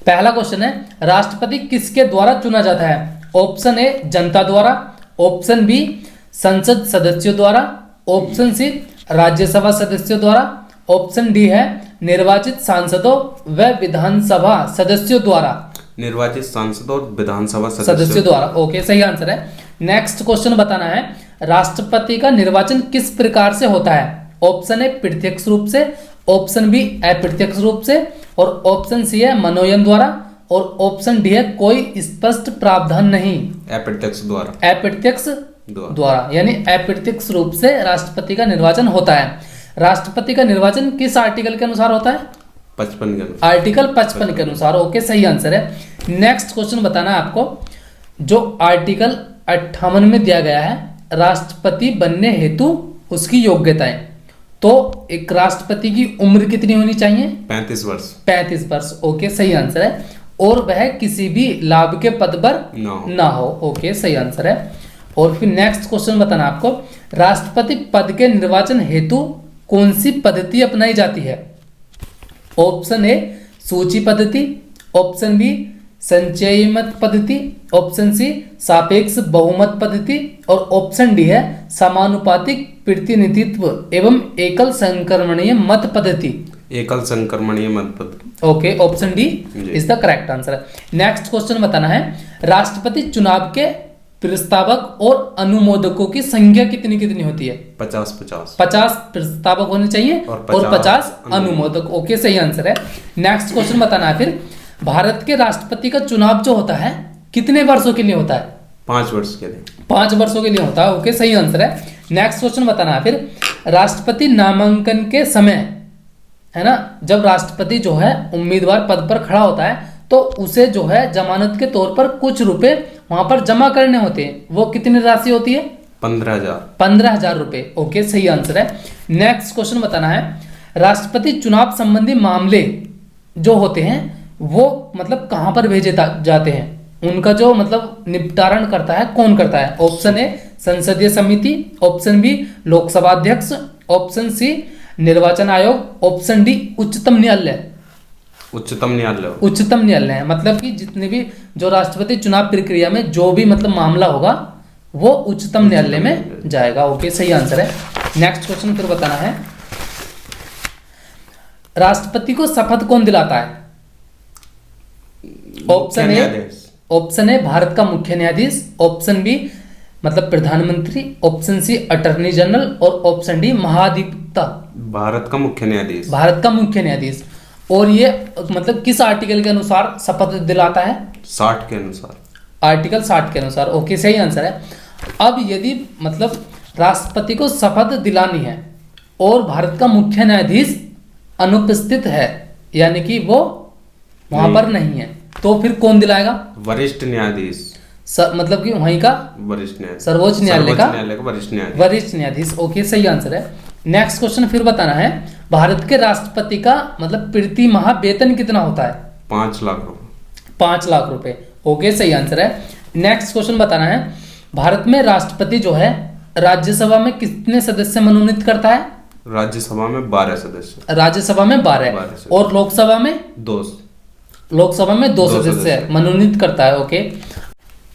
पहला क्वेश्चन है, राष्ट्रपति किसके द्वारा चुना जाता है? ऑप्शन ए जनता द्वारा, ऑप्शन बी संसद सदस्यों द्वारा, ऑप्शन सी राज्यसभा सदस्यों द्वारा, ऑप्शन डी है निर्वाचित सांसदों व विधानसभा सदस्यों द्वारा। निर्वाचित सांसद और विधानसभा सदस्यों द्वारा। ओके, सही आंसर है। नेक्स्ट क्वेश्चन बताना है, राष्ट्रपति का निर्वाचन किस प्रकार से होता है? ऑप्शन ए प्रत्यक्ष रूप से, ऑप्शन बी अप्रत्यक्ष रूप से, और ऑप्शन सी है मनोनयन द्वारा, और ऑप्शन डी है कोई स्पष्ट प्रावधान नहीं। अप्रत्यक्ष द्वारा। अप्रत्यक्ष द्वारा यानी अप्रत्यक्ष रूप से राष्ट्रपति का निर्वाचन होता है। राष्ट्रपति का निर्वाचन किस आर्टिकल के अनुसार होता है? 55 के अनुसार। आर्टिकल 55 के अनुसार। ओके, सही आंसर है। नेक्स्ट क्वेश्चन बताना है आपको, जो आर्टिकल 58 में दिया गया है राष्ट्रपति बनने हेतु उसकी योग्यताएं। तो एक राष्ट्रपति की उम्र कितनी होनी चाहिए? 35 वर्ष। 35 वर्ष। ओके, सही आंसर है। और वह किसी भी लाभ के पद पर ना हो। ओके, सही आंसर है। और फिर नेक्स्ट क्वेश्चन बताना आपको, राष्ट्रपति पद के निर्वाचन हेतु कौन सी पद्धति अपनाई जाती है? ऑप्शन ए सूची पद्धति, ऑप्शन बी संचयी मत पद्धति, ऑप्शन सी सापेक्ष बहुमत पद्धति, और ऑप्शन डी है समानुपातिक प्रतिनिधित्व एवं एकल संक्रमणीय मत पद्धति। एकल संक्रमणीय मत पद्धति। Okay, option D is the correct answer. Next question बताना है, राष्ट्रपति चुनाव के प्रस्तावक और अनुमोदकों की संख्या कितनी कितनी होती है? 50-50। 50 प्रस्तावक होने चाहिए और 50 अनुमोदक। ओके, सही आंसर है। नेक्स्ट क्वेश्चन बताना है फिर, भारत के राष्ट्रपति का चुनाव जो होता है कितने वर्षों के लिए होता है? 5 वर्ष के लिए। 5 वर्षों के लिए होता है। ओके, सही आंसर है। नेक्स्ट क्वेश्चन बताना है फिर, राष्ट्रपति नामांकन के समय है ना, जब राष्ट्रपति जो है उम्मीदवार पद पर खड़ा होता है तो उसे जो है जमानत के तौर पर कुछ रुपए वहां पर जमा करने होते हैं। वो कितनी राशि होती है? 15,000। 15,000 रुपए। ओके, सही आंसर है। नेक्स्ट क्वेश्चन बताना है, राष्ट्रपति चुनाव संबंधी मामले जो होते हैं वो मतलब कहां पर भेजे जाते हैं? उनका जो मतलब निपटारण करता है कौन करता है? ऑप्शन ए संसदीय समिति, ऑप्शन बी लोकसभा अध्यक्ष, ऑप्शन सी निर्वाचन आयोग, ऑप्शन डी उच्चतम न्यायालय। उच्चतम न्यायालय। उच्चतम न्यायालय मतलब कि जितने भी जो राष्ट्रपति चुनाव प्रक्रिया में जो भी मतलब मामला होगा वो उच्चतम न्यायालय में जाएगा। ओके, सही आंसर है। नेक्स्ट क्वेश्चन फिर बताना है, राष्ट्रपति को शपथ कौन दिलाता है? ऑप्शन ए भारत का मुख्य न्यायाधीश, ऑप्शन बी मतलब प्रधानमंत्री, ऑप्शन सी अटॉर्नी जनरल, और ऑप्शन डी महाधिवक्ता। भारत का मुख्य न्यायाधीश। भारत का मुख्य न्यायाधीश। और ये मतलब किस आर्टिकल के अनुसार शपथ दिलाता है? 60 के अनुसार। आर्टिकल 60 के अनुसार। ओके, सही आंसर है। अब यदि मतलब राष्ट्रपति को शपथ दिलानी है और भारत का मुख्य न्यायाधीश अनुपस्थित है यानी कि वो वहां पर नहीं है, तो फिर कौन दिलाएगा? वरिष्ठ न्यायाधीश। मतलब कि वहीं का वरिष्ठ न्यायाधीश, सर्वोच्च न्यायालय का वरिष्ठ न्यायाधीश। ओके, सही आंसर है। नेक्स्ट क्वेश्चन फिर बताना है, भारत के राष्ट्रपति का मतलब प्रति माह वेतन कितना होता है? 5 लाख रुपए। 5 लाख रुपए। ओके, सही आंसर है। नेक्स्ट क्वेश्चन बताना है, भारत में राष्ट्रपति जो है राज्यसभा में कितने सदस्य मनोनीत करता है? राज्यसभा में 12 सदस्य। राज्यसभा में 12 और लोकसभा में 2। लोकसभा में 2 सदस्य मनोनीत करता है। ओके,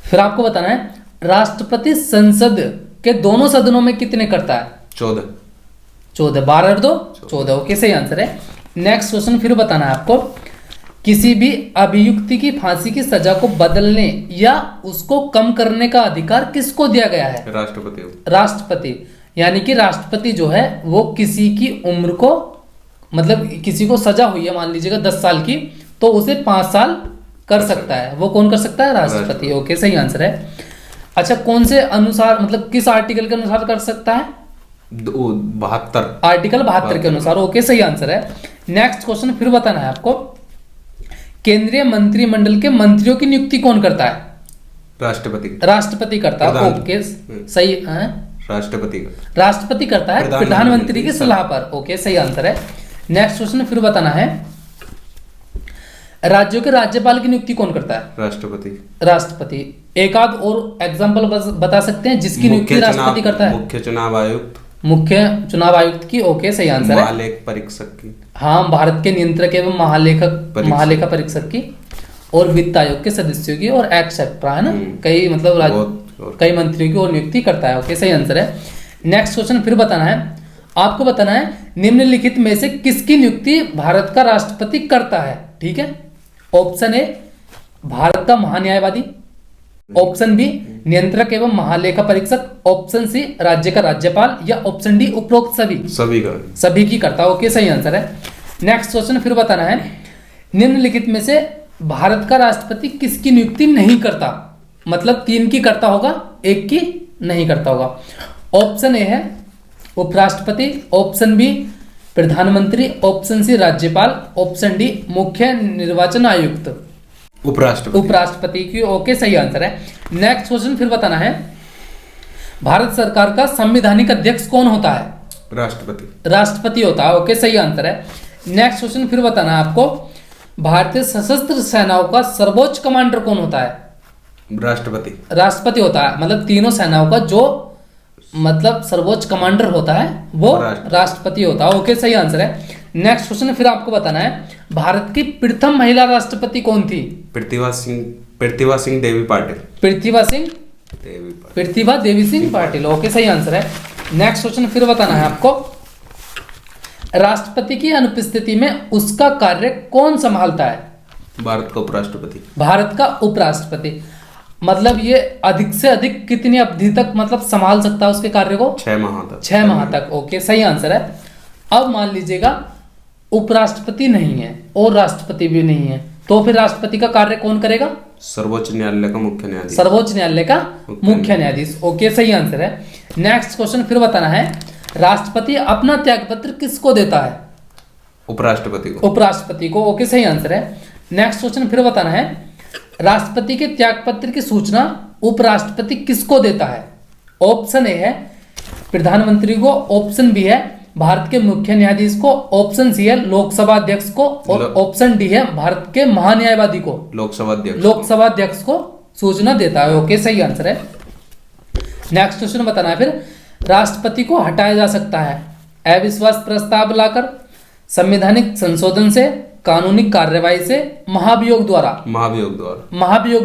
फिर आपको बताना है, राष्ट्रपति संसद के दोनों सदनों में कितने करता है? 14। 12 और 2 14। ओके, सही आंसर है। नेक्स्ट क्वेश्चन फिर बताना है आपको, किसी भी अभियुक्ति की फांसी की सजा को बदलने या उसको कम करने का अधिकार किसको दिया गया है? राष्ट्रपति। राष्ट्रपति यानी कि राष्ट्रपति जो है वो किसी की उम्र को मतलब किसी को सजा हुई है मान लीजिएगा 10 साल की, तो उसे 5 साल कर सकता है। वो कौन कर सकता है? राष्ट्रपति। ओके, सही आंसर है। अच्छा, कौन से अनुसार मतलब किस आर्टिकल के अनुसार कर सकता है? 72। आर्टिकल 72 के अनुसार। ओके, सही आंसर है। नेक्स्ट क्वेश्चन फिर बताना है आपको, केंद्रीय मंत्रिमंडल के मंत्रियों की नियुक्ति कौन करता है? राष्ट्रपति करता है। ओके, सही है। राष्ट्रपति करता है प्रधानमंत्री की सलाह पर। ओके, सही आंसर है। नेक्स्ट क्वेश्चन फिर बताना है, राज्यों के राज्यपाल की नियुक्ति कौन करता है? राष्ट्रपति। एक आध और एग्जांपल बता सकते हैं जिसकी नियुक्ति राष्ट्रपति करता है? मुख्य चुनाव आयुक्त की। ओके, सही आंसर है। महालेख परीक्षक की। हाँ, भारत के नियंत्रक एवं महालेखा परीक्षक की। और वित्त आयोग के सदस्यों की और एक्सेट्रा, है ना, कई मतलब कई मंत्रियों की और नियुक्ति करता है। ओके, सही आंसर है। नेक्स्ट क्वेश्चन फिर बताना है आपको, बताना है निम्नलिखित में से किसकी नियुक्ति भारत का राष्ट्रपति करता है। ठीक है, ऑप्शन ए भारत का महान्यायवादी, ऑप्शन बी नियंत्रक एवं महालेखा परीक्षक, ऑप्शन सी राज्य का राज्यपाल, या ऑप्शन डी उपरोक्त सभी की करता है। ओके, सही आंसर है। नेक्स्ट क्वेश्चन फिर बताना है निम्नलिखित में से भारत का राष्ट्रपति किसकी नियुक्ति नहीं करता, मतलब 3 की करता होगा, 1 की नहीं करता होगा। ऑप्शन ए है उपराष्ट्रपति, ऑप्शन बी प्रधानमंत्री, ऑप्शन सी राज्यपाल, ऑप्शन डी मुख्य निर्वाचन आयुक्त। उपराष्ट्रपति की। ओके, सही आंसर है। नेक्स्ट क्वेश्चन फिर बताना है भारत सरकार का संवैधानिक अध्यक्ष कौन होता है। राष्ट्रपति होता है। ओके, सही आंसर है। नेक्स्ट क्वेश्चन फिर बताना है आपको भारतीय सशस्त्र सेनाओं का सर्वोच्च कमांडर कौन होता है। राष्ट्रपति होता है, मतलब तीनों सेनाओं का जो मतलब सर्वोच्च कमांडर होता है वो राष्ट्रपति होता है। ओके, सही आंसर है। नेक्स्ट क्वेश्चन फिर आपको बताना है भारत की प्रथम महिला राष्ट्रपति कौन थी। प्रतिभा सिंह देवी पाटिल। प्रतिभा देवी सिंह पाटिल। ओके, सही आंसर है। नेक्स्ट क्वेश्चन फिर बताना है आपको राष्ट्रपति की अनुपस्थिति में उसका कार्य कौन संभालता है। भारत का उपराष्ट्रपति। मतलब ये अधिक से अधिक कितनी अवधि तक मतलब संभाल सकता है उसके कार्य को। 6 माह तक। ओके, सही आंसर है। अब मान लीजिएगा उपराष्ट्रपति नहीं है और राष्ट्रपति भी नहीं है, तो फिर राष्ट्रपति का कार्य कौन करेगा। सर्वोच्च न्यायालय का मुख्य न्यायाधीश। ओके, सही आंसर है। नेक्स्ट क्वेश्चन फिर बताना है राष्ट्रपति अपना त्यागपत्र किसको देता है। उपराष्ट्रपति को। ओके, सही आंसर है। नेक्स्ट क्वेश्चन फिर बताना है राष्ट्रपति के त्यागपत्र की सूचना उपराष्ट्रपति किसको देता है। ऑप्शन ए है प्रधानमंत्री को, ऑप्शन बी है भारत के मुख्य न्यायाधीश को, ऑप्शन सी है लोकसभा अध्यक्ष को, और ऑप्शन डी है भारत के महान्यायवादी को। लोकसभा अध्यक्ष को सूचना देता है। ओके, सही आंसर है। नेक्स्ट क्वेश्चन बताना है फिर राष्ट्रपति को हटाया जा सकता है अविश्वास प्रस्ताव लाकर, संवैधानिक संशोधन से, कानूनी कार्यवाही से, महाभियोग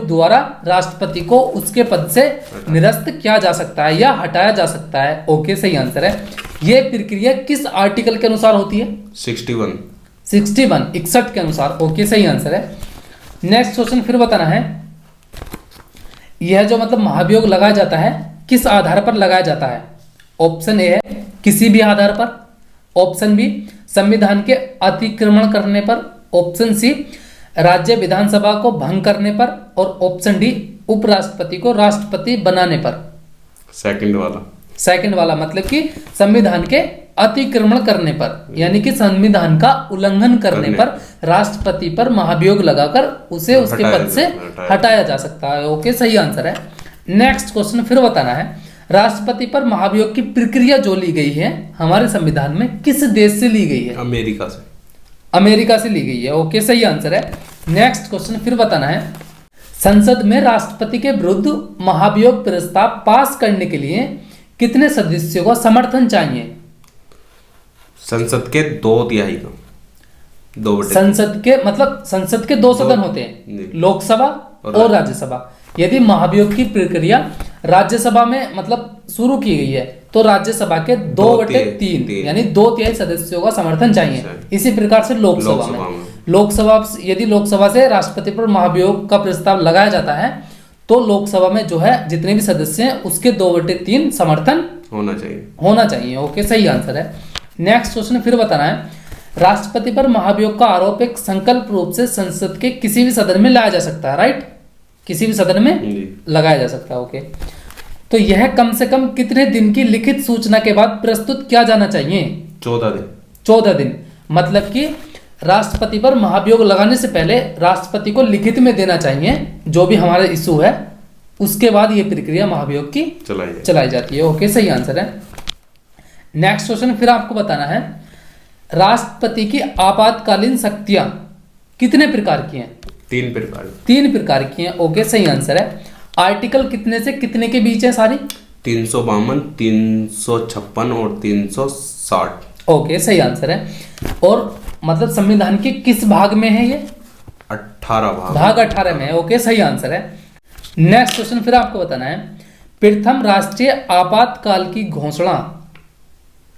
द्वारा राष्ट्रपति को उसके पद से निरस्त किया जा सकता है या हटाया जा सकता है। ओके, सही आंसर है। ये प्रक्रिया किस आर्टिकल के अनुसार होती है। 61 के अनुसार। ओके, सही आंसर है। नेक्स्ट क्वेश्चन फिर बताना है यह जो मतलब महाभियोग लगाया जाता है किस आधार पर लगाया जाता है। ऑप्शन ए है किसी भी आधार पर, ऑप्शन बी संविधान के अतिक्रमण करने पर, ऑप्शन सी राज्य विधानसभा को भंग करने पर, और ऑप्शन डी उपराष्ट्रपति को राष्ट्रपति बनाने पर। सेकंड वाला मतलब कि संविधान के अतिक्रमण करने पर, यानी कि संविधान का उल्लंघन करने पर राष्ट्रपति पर महाभियोग लगाकर उसे उसके पद से हटाया जा सकता है। ओके, सही आंसर है। नेक्स्ट क्वेश्चन फिर बताना है राष्ट्रपति पर महाभियोग की प्रक्रिया जो ली गई है हमारे संविधान में किस देश से ली गई है। अमेरिका से ली गई है। ओके, सही आंसर है। नेक्स्ट क्वेश्चन फिर बताना है संसद में राष्ट्रपति के विरुद्ध महाभियोग प्रस्ताव पास करने के लिए कितने सदस्यों का समर्थन चाहिए। संसद के 2/3 का। संसद के 2 सदन होते हैं, लोकसभा और राज्यसभा। यदि महाभियोग की प्रक्रिया राज्यसभा में मतलब शुरू की गई है तो राज्यसभा के 2/3 यानी 2/3 सदस्यों का समर्थन चाहिए। इसी प्रकार से लोकसभा यदि लोकसभा से राष्ट्रपति पर महाभियोग का प्रस्ताव लगाया जाता है तो लोकसभा में जो है जितने भी सदस्य हैं उसके 2/3 समर्थन होना चाहिए। ओके, सही आंसर है। नेक्स्ट क्वेश्चन फिर बताना है राष्ट्रपति पर महाभियोग का आरोप एक संकल्प रूप से संसद के किसी भी सदन में लाया जा सकता है। राइट, किसी भी सदन में लगाया जा सकता है। ओके, तो यह कम से कम कितने दिन की लिखित सूचना के बाद प्रस्तुत किया जाना चाहिए। 14 दिन। मतलब कि राष्ट्रपति पर महाभियोग लगाने से पहले राष्ट्रपति को लिखित में देना चाहिए जो भी हमारा इशू है, उसके बाद ये प्रक्रिया महाभियोग की चलाई जाती है। ओके, सही आंसर है। नेक्स्ट क्वेश्चन फिर आपको बताना है राष्ट्रपति की आपातकालीन शक्तियां कितने प्रकार की हैं। 3 प्रकार की हैं। ओके, सही आंसर है। आर्टिकल कितने से कितने के बीच है सारी। 352, 356 और 360। ओके, सही आंसर है। और मतलब संविधान के किस भाग में है ये। भाग 18 में है। ओके, सही आंसर है। नेक्स्ट क्वेश्चन फिर आपको बताना है, प्रथम राष्ट्रीय आपातकाल की घोषणा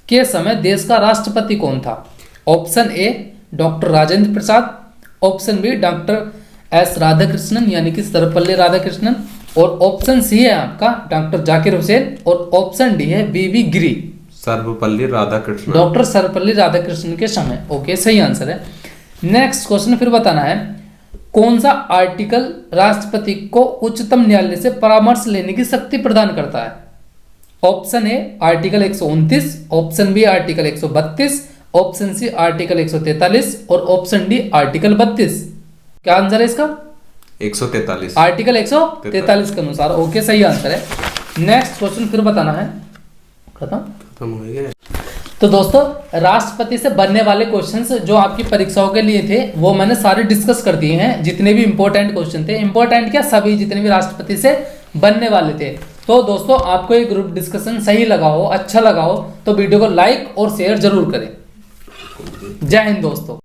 के समय देश का राष्ट्रपति कौन था? Option A doctor Rajendra Prasad, option B doctor S Radhakrishnan यानी कि सर्वपल्ली राधाकृष्णन, और ऑप्शन सी है आपका डॉक्टर जाकिर हुसैन, और ऑप्शन डी है वी गिरी। सर्वपल्ली राधाकृष्णन, डॉक्टर सर्वपल्ली राधाकृष्णन के समय। ओके, सही आंसर है। नेक्स्ट क्वेश्चन फिर बताना है, कौन सा आर्टिकल राष्ट्रपति को उच्चतम न्यायालय से परामर्श लेने की शक्ति प्रदान करता है? Option A article 129, option B article 132, option C article 143 और ऑप्शन डी आर्टिकल 32। क्या आंसर है इसका? 143, आर्टिकल 143 के अनुसार। ओके, सही आंसर है। नेक्स्ट क्वेश्चन फिर बताना है, खत्म हो गया। तो दोस्तों, राष्ट्रपति से बनने वाले क्वेश्चंस जो आपकी परीक्षाओं के लिए थे वो मैंने सारे डिस्कस कर दिए हैं, जितने भी इंपॉर्टेंट क्वेश्चन थे। इंपॉर्टेंट क्या, सभी जितने भी राष्ट्रपति से बनने वाले थे। तो दोस्तों, आपको ये ग्रुप डिस्कशन सही लगा हो, अच्छा लगा हो तो वीडियो को लाइक और शेयर जरूर करें। जय हिंद दोस्तों।